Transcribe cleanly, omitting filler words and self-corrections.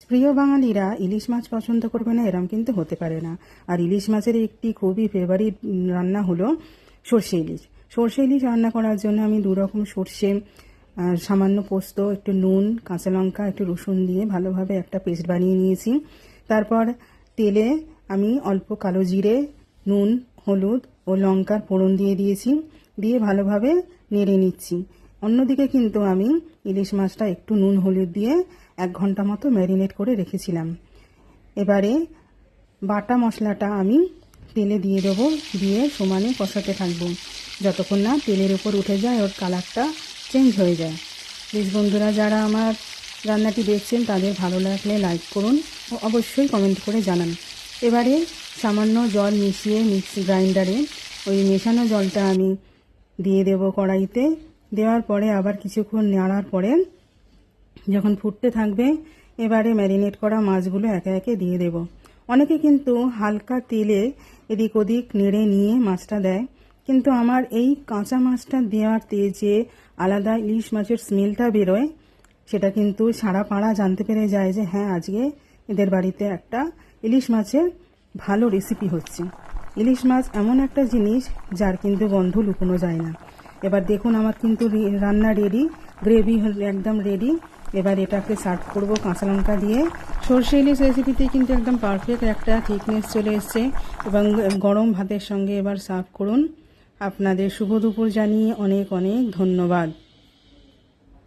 প্রিয় বাঙালিরা ইলিশ মাছ পছন্দ করবে না এরম কিন্তু হতে পারে না। আর ইলিশ মাছের একটি খুবই ফেভারিট রান্না হলো সর্ষে ইলিশ। সর্ষে ইলিশ রান্না করার জন্য আমি দু রকম সর্ষে, সামান্য পোস্ত, একটু নুন, কাঁচা লঙ্কা, একটু রসুন দিয়ে ভালোভাবে একটা পেস্ট বানিয়ে নিয়েছি। তারপর তেলে আমি অল্প কালো জিরে, নুন, হলুদ ও লঙ্কার ফোড়ন দিয়ে দিয়েছি, দিয়ে ভালোভাবে নেড়ে নিচ্ছি। অন্যদিকে কিন্তু আমি ইলিশ মাছটা একটু নুন হলুদ দিয়ে 1 ঘন্টা মতো ম্যারিনেট করে রেখেছিলাম। এবারে বাটা মশলাটা আমি তেলে দিয়ে দেবো, দিয়ে সমানে কষাতে থাকবো যতক্ষণ না তেলের উপর উঠে যায়, ওর কালারটা চেঞ্জ হয়ে যায়। প্লিজ বন্ধুরা, যারা আমার রান্নাটি দেখছেন তাদের ভালো লাগলে লাইক করুন ও অবশ্যই কমেন্ট করে জানান। এবারে সামান্য জল মিশিয়ে মিক্সি গ্রাইন্ডারে ওই মেশানো জলটা আমি দিয়ে দেব কড়াইতে। দেওয়ার পরে আবার কিছুক্ষণ নাড়ার পরে যখন ফুটতে থাকবে, এবারে ম্যারিনেট করা মাছগুলো একে একে দিয়ে দেব। অনেকে কিন্তু হালকা তেলে এদিক ওদিক নেড়ে নিয়ে মাছটা দেয়, কিন্তু আমার এই কাঁচা মাছটা দেওয়াতে যে আলাদা ইলিশ মাছের স্মেলটা বেরোয়, সেটা কিন্তু সারা পাড়া জানতে পেরে যায় যে হ্যাঁ, আজকে এদের বাড়িতে একটা ইলিশ মাছের ভালো রেসিপি হচ্ছে। ইলিশ মাছ এমন একটা জিনিস যার কিন্তু গন্ধ লুকোনো যায় না। এবার দেখুন আমার কিন্তু রান্না রেডি, গ্রেভি একদম রেডি। এবার এটাকে সার্ভ করব কাঁচা লঙ্কা দিয়ে। সর্ষে ইলিশ রেসিপিতে কিন্তু একদম পারফেক্ট একটা থিকনেস চলে এসছে এবং গরম ভাতের সঙ্গে এবার সার্ভ করুন। আপনাদের শুভ দুপুর জানিয়ে অনেক অনেক ধন্যবাদ।